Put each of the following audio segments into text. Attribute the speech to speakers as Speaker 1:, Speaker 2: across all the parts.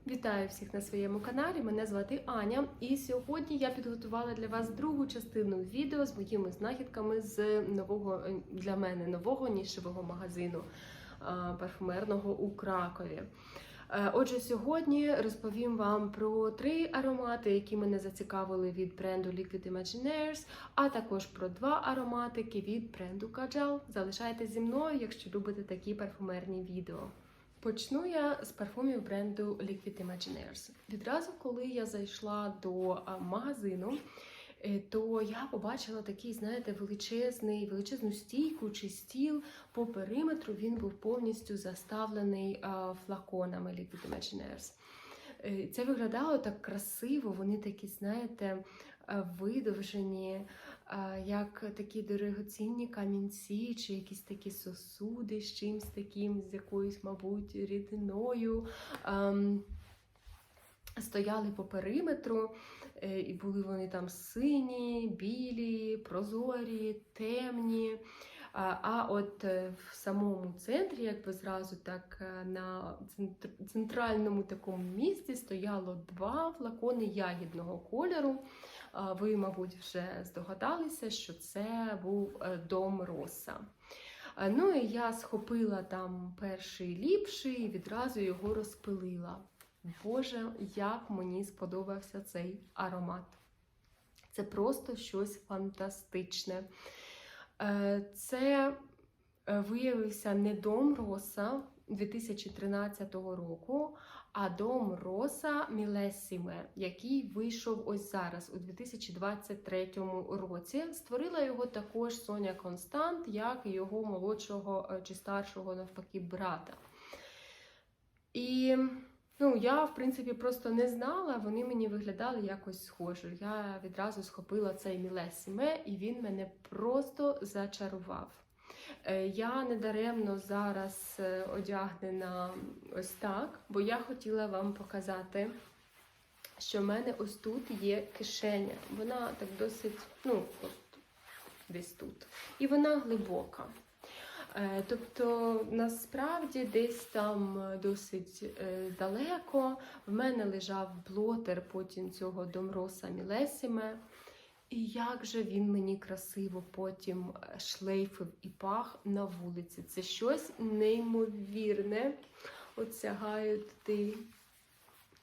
Speaker 1: Вітаю всіх на своєму каналі, мене звати Аня, і сьогодні я підготувала для вас другу частину відео з моїми знахідками з нового, для мене нового нішевого магазину парфумерного у Кракові. Отже, сьогодні розповім вам про 3 аромати, які мене зацікавили від бренду Liquid Imaginaires, а також про 2 ароматики від бренду Kajal. Залишайтесь зі мною, якщо любите такі парфумерні відео. Почну я з парфумів бренду Liquid Imaginaires. Відразу, коли я зайшла до магазину, то я побачила такий, знаєте, величезну стійку чи стіл. По периметру він був повністю заставлений флаконами Liquid Imaginaires. Це виглядало так красиво, вони такі, знаєте, видовжені, як такі дорогоцінні камінці, чи якісь такі сосуди з чимсь таким, з якоюсь, мабуть, рідиною. Стояли по периметру, і були вони там сині, білі, прозорі, темні. А от в самому центрі, якби зразу так на центральному такому місці стояло 2 флакони ягідного кольору. Ви, мабуть, вже здогадалися, що це був Дом Росса. Ну і я схопила там перший ліпший і відразу його розпилила. Боже, як мені сподобався цей аромат. Це просто щось фантастичне. Це виявився не Дом Росса 2013 року, а Дом Росса Мілесіме, який вийшов ось зараз, у 2023 році. Створила його також Соня Констант, як і його молодшого чи старшого, навпаки, брата. І я, в принципі, просто не знала, вони мені виглядали якось схоже. Я відразу схопила цей Мілесіме, і він мене просто зачарував. Я недаремно зараз одягнена ось так, бо я хотіла вам показати, що в мене ось тут є кишеня. Вона так досить, от десь тут. І вона глибока. Тобто, насправді, десь там досить далеко в мене лежав блотер потім цього Дом Росса Мілесіме. І як же він мені красиво потім шлейфив і пах на вулиці. Це щось неймовірне. От сягаю туди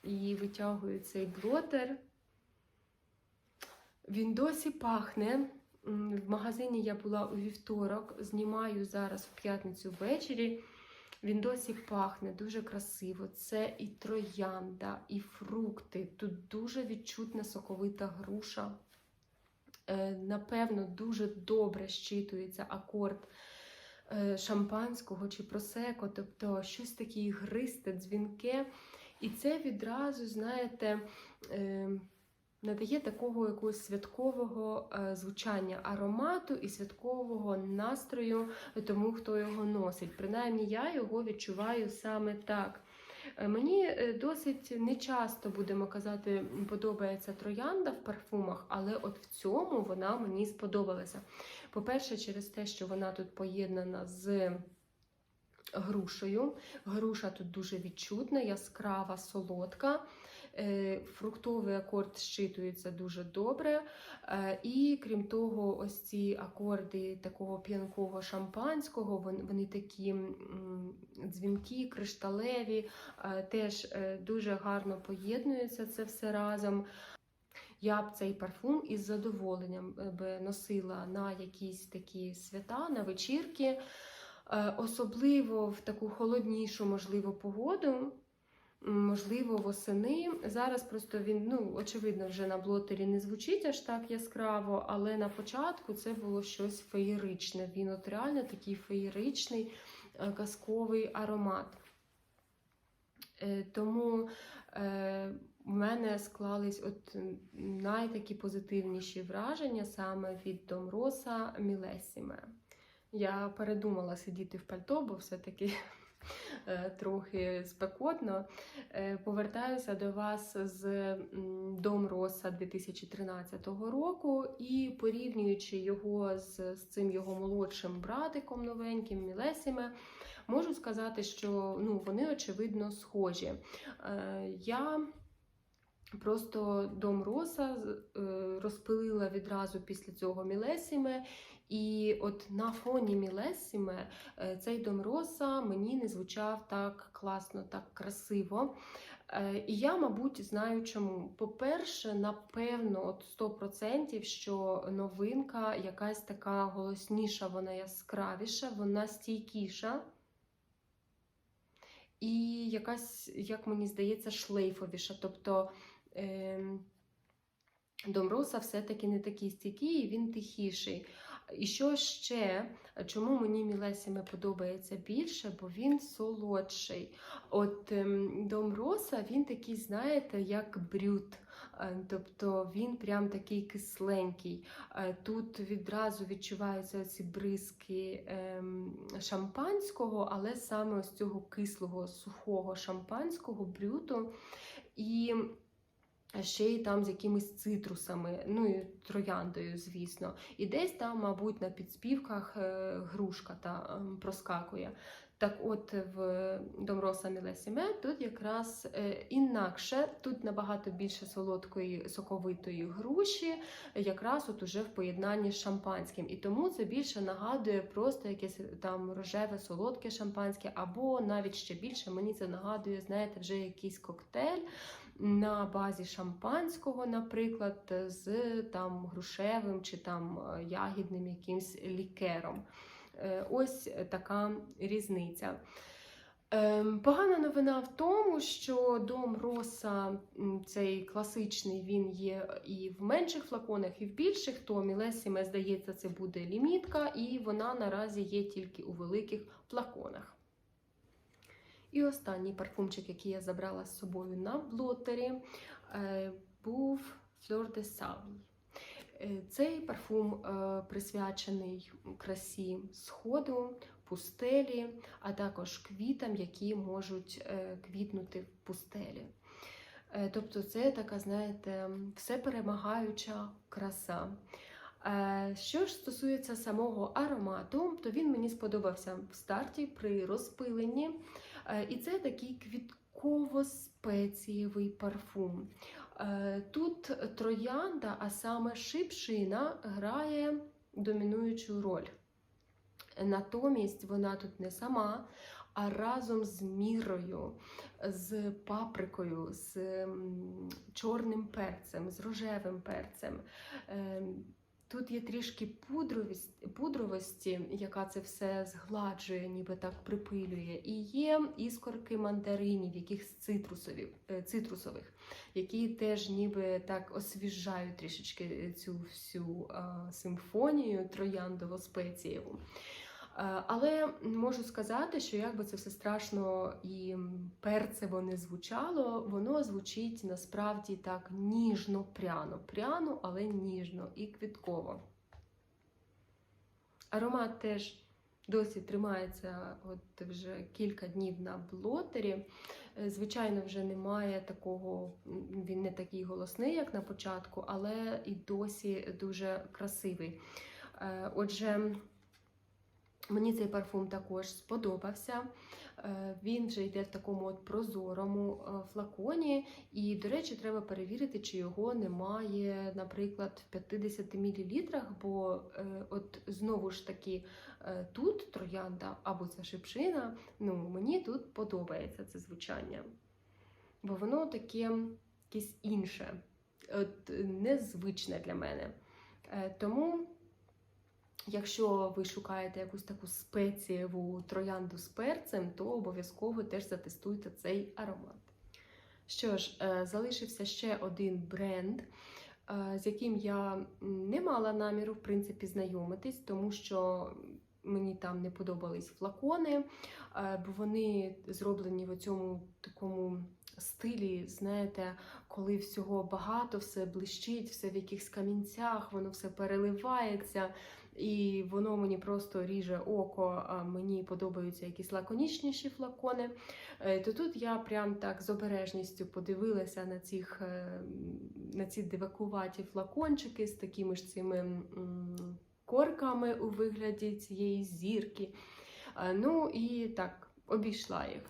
Speaker 1: і витягую цей блотер. Він досі пахне. В магазині я була у вівторок, знімаю зараз в п'ятницю ввечері. Він досі пахне дуже красиво. Це і троянда, і фрукти. Тут дуже відчутна соковита груша. Напевно, дуже добре щитується акорд шампанського чи просеко, тобто щось таке ігристе, дзвінке. І це відразу, знаєте, надає такого якогось святкового звучання аромату і святкового настрою тому, хто його носить. Принаймні, я його відчуваю саме так. Мені досить нечасто, будемо казати, подобається троянда в парфумах, але от в цьому вона мені сподобалася. По-перше, через те, що вона тут поєднана з грушею. Груша тут дуже відчутна, яскрава, солодка. Фруктовий акорд щитується дуже добре. І крім того, ось ці акорди такого п'янкого шампанського, вони такі дзвінкі, кришталеві, теж дуже гарно поєднуються це все разом. Я б цей парфум із задоволенням би носила на якісь такі свята, на вечірки, особливо в таку холоднішу, можливо, погоду. Можливо, восени. Зараз просто він, очевидно, вже на блотері не звучить аж так яскраво, але на початку це було щось феєричне. Він от реально такий феєричний, казковий аромат. Тому в мене склались от найтакі позитивніші враження саме від Дом Росса Мілесіме. Я передумала сидіти в пальто, бо все-таки трохи спекотно. Повертаюся до вас з Дом Росса 2013 року і порівнюючи його з цим його молодшим братиком новеньким Мілесіме, Можу сказати, що вони, очевидно, схожі. Я просто Дом Роса розпилила відразу після цього Мілесіме, і от на фоні Мілесіме цей Дом Роса мені не звучав так класно, так красиво. І я, мабуть, знаю чому. По-перше, напевно, от 100%, що новинка якась така голосніша, вона яскравіша, вона стійкіша. І якась, як мені здається, шлейфовіша. Тобто Дом Роса все-таки не такий стійкий, він тихіший. І що ще, чому мені Мілесіме подобається більше, бо він солодший. От Дом Роса, він такий, знаєте, як брют. Тобто він прям такий кисленький. Тут відразу відчуваються ці бризки шампанського, але саме ось цього кислого, сухого шампанського, брюту. І ще й там з якимись цитрусами, і трояндою, звісно. І десь там, мабуть, на підспівках грушка проскакує. Так от в Дом Роса Мілесіме тут якраз інакше, тут набагато більше солодкої, соковитої груші, якраз от уже в поєднанні з шампанським. І тому це більше нагадує просто якесь там рожеве, солодке шампанське, або навіть ще більше мені це нагадує, знаєте, вже якийсь коктейль на базі шампанського, наприклад, з там грушевим чи там ягідним якимсь лікером. Ось така різниця. Погана новина в тому, що Дом Роса, цей класичний, він є і в менших флаконах, і в більших, то Мілесіме, здається, це буде лімітка, і вона наразі є тільки у великих флаконах. І останній парфумчик, який я забрала з собою на блотері, був Fleur de Sable. Цей парфум присвячений красі сходу, пустелі, а також квітам, які можуть квітнути в пустелі. Тобто це така, знаєте, всеперемагаюча краса. Що ж стосується самого аромату, то він мені сподобався в старті при розпиленні. І це такий квітково-спецієвий парфум. Тут троянда, а саме шипшина, грає домінуючу роль. Натомість вона тут не сама, а разом з мірою, з паприкою, з чорним перцем, з рожевим перцем. Тут є трішки пудровості, яка це все згладжує, ніби так припилює. І є іскорки мандаринів, якихось цитрусових, які теж ніби так освіжають трішечки цю всю симфонію трояндово-спецієву. Але можу сказати, що як би це все страшно і перцево не звучало, воно звучить насправді так ніжно-пряно. Пряно, але ніжно і квітково. Аромат теж досі тримається от вже кілька днів на блотері. Звичайно, вже немає такого, він не такий голосний, як на початку, але і досі дуже красивий. Отже, мені цей парфум також сподобався. Він вже йде в такому от прозорому флаконі. І, до речі, треба перевірити, чи його немає, наприклад, в 50 мл, бо от знову ж таки тут троянда або ця шипшина, мені тут подобається це звучання. Бо воно таке якесь інше, от, незвичне для мене. Тому якщо ви шукаєте якусь таку спецієву троянду з перцем, то обов'язково теж затестуйте цей аромат. Що ж, залишився ще один бренд, з яким я не мала наміру, в принципі, знайомитись, тому що мені там не подобались флакони, бо вони зроблені в цьому такому стилі, знаєте, коли всього багато, все блищить, все в якихось камінцях, воно все переливається. І воно мені просто ріже око, а мені подобаються якісь лаконічніші флакони. То тут я прям так з обережністю подивилася на ці дивакуваті флакончики з такими ж цими корками у вигляді цієї зірки. Ну і так, обійшла їх.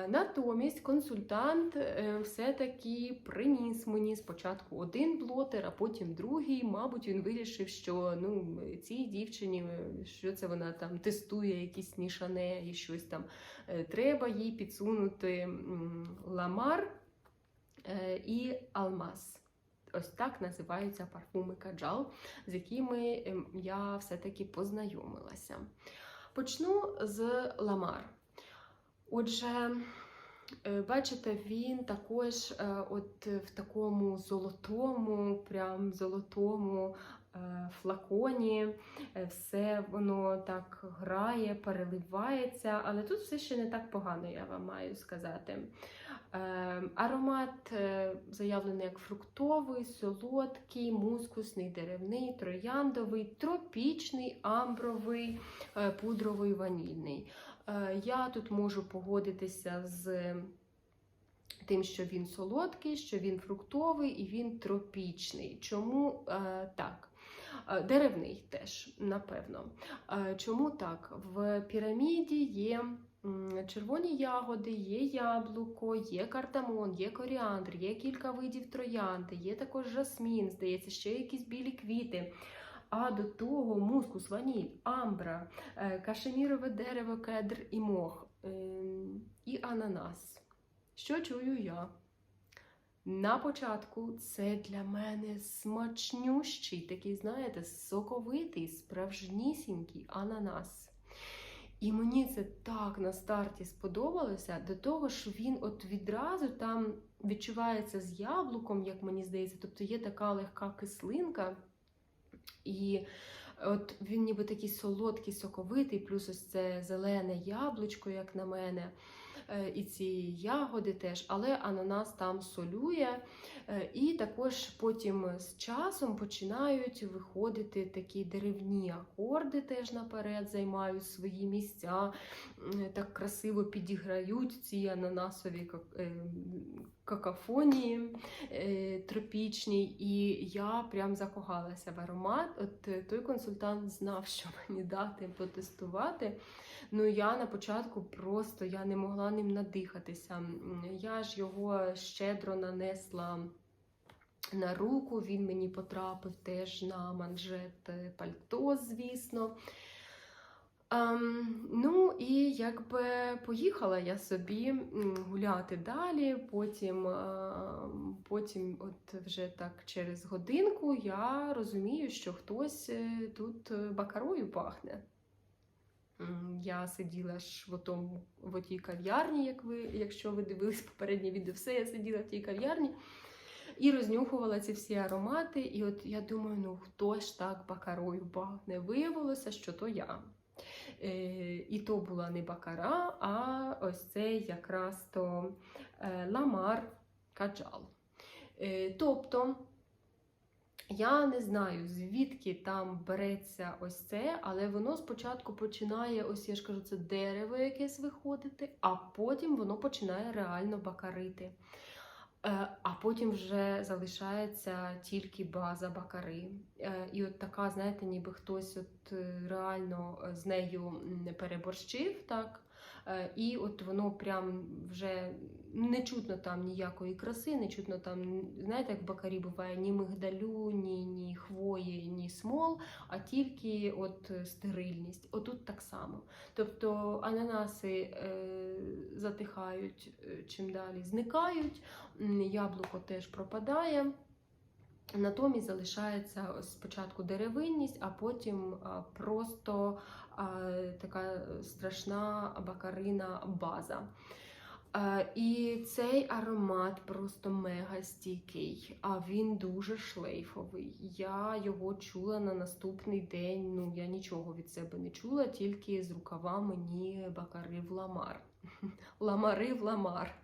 Speaker 1: Натомість консультант все-таки приніс мені спочатку один блотер, а потім другий. Мабуть, він вирішив, що цій дівчині, що це вона там тестує якісь нішане і щось там. Треба їй підсунути Ламар і Алмаз. Ось так називаються парфуми Каджал, з якими я все-таки познайомилася. Почну з Ламар. Отже, бачите, він також от в такому прям золотому флаконі, все воно так грає, переливається, але тут все ще не так погано, я вам маю сказати. Аромат заявлений як фруктовий, солодкий, мускусний, деревний, трояндовий, тропічний, амбровий, пудровий, ванільний. Я тут можу погодитися з тим, що він солодкий, що він фруктовий і він тропічний. Чому так? Деревний теж, напевно. Чому так? В піраміді є червоні ягоди, є яблуко, є кардамон, є коріандр, є кілька видів троянди, є також жасмін, здається, ще якісь білі квіти. А до того мускус, ваніль, амбра, кашемірове дерево, кедр і мох, і ананас. Що чую я? На початку це для мене смачнющий, такий, знаєте, соковитий, справжнісінький ананас. І мені це так на старті сподобалося, до того, що він от відразу там відчувається з яблуком, як мені здається, тобто є така легка кислинка, і от він ніби такий солодкий, соковитий, плюс ось це зелене яблучко, як на мене, і ці ягоди теж, але ананас там солює. І також потім з часом починають виходити такі деревні акорди, теж наперед займають свої місця, так красиво підіграють ці ананасові какафонії тропічні, і я прям закохалася в аромат. От той консультант знав, що мені дати потестувати. Ну, я на початку просто я не могла ним надихатися. Я ж його щедро нанесла на руку, він мені потрапив теж на манжет пальто, звісно. Ну і якби поїхала я собі гуляти далі, потім от вже так через годинку я розумію, що хтось тут бакарою пахне. Я сиділа ж в тій кав'ярні, якщо ви дивились попереднє відео, все, я сиділа в тій кав'ярні і рознюхувала ці всі аромати, і от я думаю, ну хто ж так бакарою пахне? Виявилося, що то я. І то була не бакара, а ось цей якраз то Ламар Каджал. Тобто, я не знаю, звідки там береться ось це, але воно спочатку починає, ось я ж кажу, це дерево якесь виходити, а потім воно починає реально бакарити. А потім вже залишається тільки база бакари. І от така, знаєте, ніби хтось от реально з нею переборщив, так? І от воно прям вже не чутно там ніякої краси, не чутно там, знаєте, як в бакарі буває, ні мигдалю, ні хвої, ні смол, а тільки от стерильність. Отут так само. Тобто ананаси затихають, чим далі зникають, яблуко теж пропадає. Натомість залишається спочатку деревинність, а потім просто така страшна бакарина база. І цей аромат просто мега стійкий, а він дуже шлейфовий. Я його чула на наступний день, ну я нічого від себе не чула, тільки з рукава мені бакари в Ламар. Ламари в Ламар.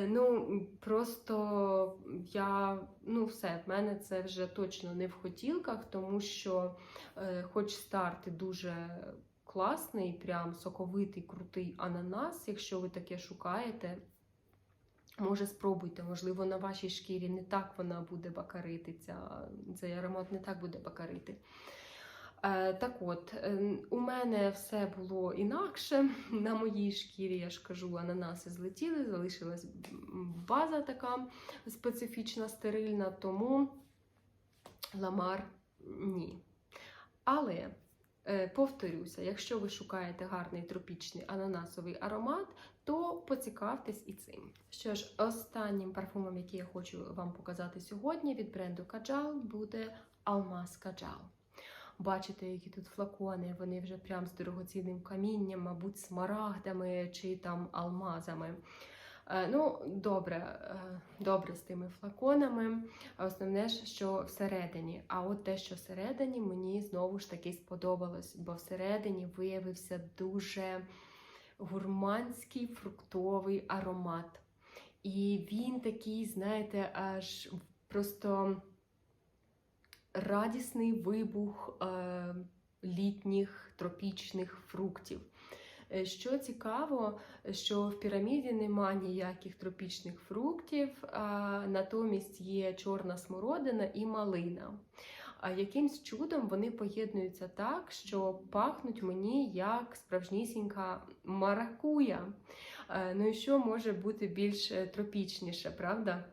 Speaker 1: Ну, просто все, в мене це вже точно не в хотілках, тому що хоч старт і дуже класний, прям соковитий, крутий ананас, якщо ви таке шукаєте, може спробуйте, можливо на вашій шкірі не так вона буде бакарити, цей аромат не так буде бакарити. Так от, у мене все було інакше. На моїй шкірі, я ж кажу, ананаси злетіли, залишилась база така специфічна, стерильна, тому Ламар ні. Але, повторюся, якщо ви шукаєте гарний тропічний ананасовий аромат, то поцікавтесь і цим. Що ж, останнім парфумом, який я хочу вам показати сьогодні від бренду Kajal, буде Almaz Kajal. Бачите, які тут флакони, вони вже прям з дорогоцінним камінням, мабуть, смарагдами чи там алмазами. Ну, добре з тими флаконами. Основне, що всередині. А от те, що всередині, мені знову ж таки сподобалось, бо всередині виявився дуже гурманський фруктовий аромат. І він такий, знаєте, аж просто радісний вибух літніх тропічних фруктів. Що цікаво, що в піраміді нема ніяких тропічних фруктів, натомість є чорна смородина і малина. Якимсь чудом вони поєднуються так, що пахнуть мені як справжнісінька маракуя. Ну і що може бути більш тропічніше, правда?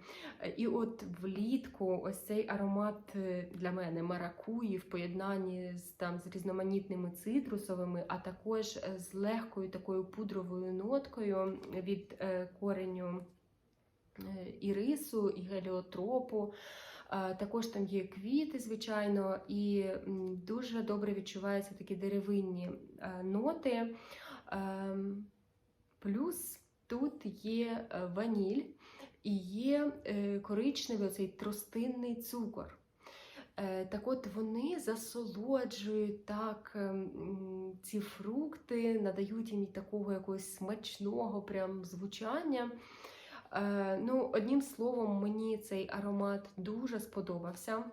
Speaker 1: І от влітку ось цей аромат для мене маракуї в поєднанні з різноманітними цитрусовими, а також з легкою такою пудровою ноткою від кореню ірису і геліотропу. Також там є квіти, звичайно, і дуже добре відчуваються такі деревинні ноти. Плюс тут є ваніль і є коричневий оцей тростинний цукор. Так от вони засолоджують так ці фрукти, надають їм такого якогось смачного прям звучання. Ну, одним словом, мені цей аромат дуже сподобався.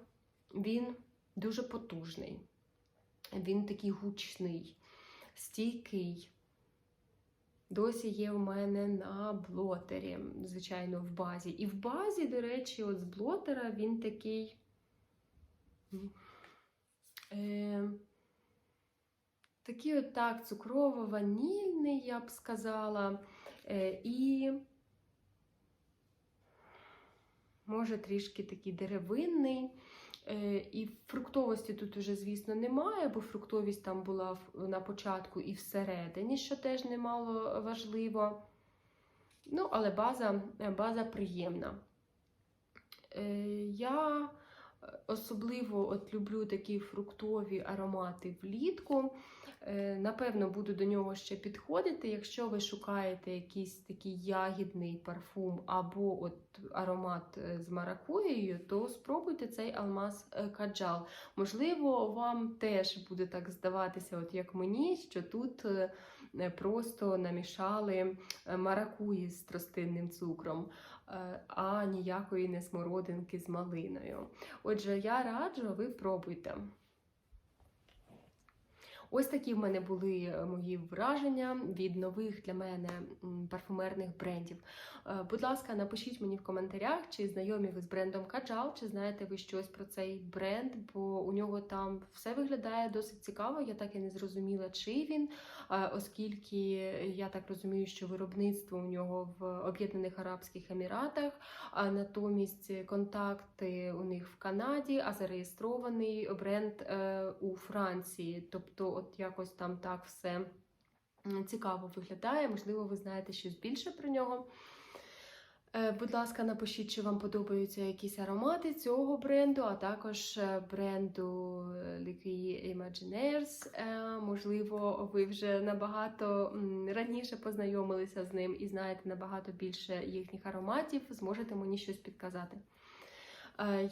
Speaker 1: Він дуже потужний, він такий гучний, стійкий. Досі є в мене на блотері, звичайно, в базі. І в базі, до речі, от з блотера він такий такий от так цукрово-ванільний, я б сказала. І може трішки такий деревинний. І фруктовості тут уже, звісно, немає, бо фруктовість там була на початку і всередині, що теж немало важливо. Ну, але база приємна. Я особливо от люблю такі фруктові аромати влітку. Напевно, буду до нього ще підходити. Якщо ви шукаєте якийсь такий ягідний парфум або от аромат з маракуєю, то спробуйте цей Almaz Kajal. Можливо, вам теж буде так здаватися, от як мені, що тут просто намішали маракуї з тростинним цукром, а ніякої не смородинки з малиною. Отже, я раджу, ви пробуйте. Ось такі в мене були мої враження від нових для мене парфумерних брендів. Будь ласка, напишіть мені в коментарях, чи знайомі ви з брендом Kajal, чи знаєте ви щось про цей бренд, бо у нього там все виглядає досить цікаво. Я так і не зрозуміла, чий він, оскільки я так розумію, що виробництво у нього в Об'єднаних Арабських Еміратах, а натомість контакти у них в Канаді, а зареєстрований бренд у Франції. Тобто от якось там так все цікаво виглядає. Можливо, ви знаєте щось більше про нього. Будь ласка, напишіть, чи вам подобаються якісь аромати цього бренду, а також бренду Liquid Imaginaires. Можливо, ви вже набагато раніше познайомилися з ним і знаєте набагато більше їхніх ароматів, зможете мені щось підказати.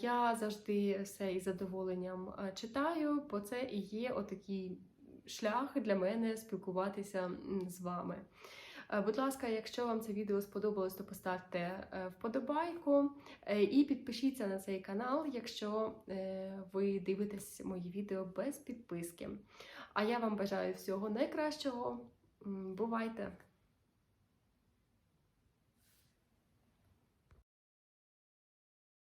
Speaker 1: Я завжди все із задоволенням читаю, бо це і є отакий шлях для мене спілкуватися з вами. Будь ласка, якщо вам це відео сподобалось, то поставте вподобайку і підпишіться на цей канал, якщо ви дивитесь мої відео без підписки. А я вам бажаю всього найкращого. Бувайте!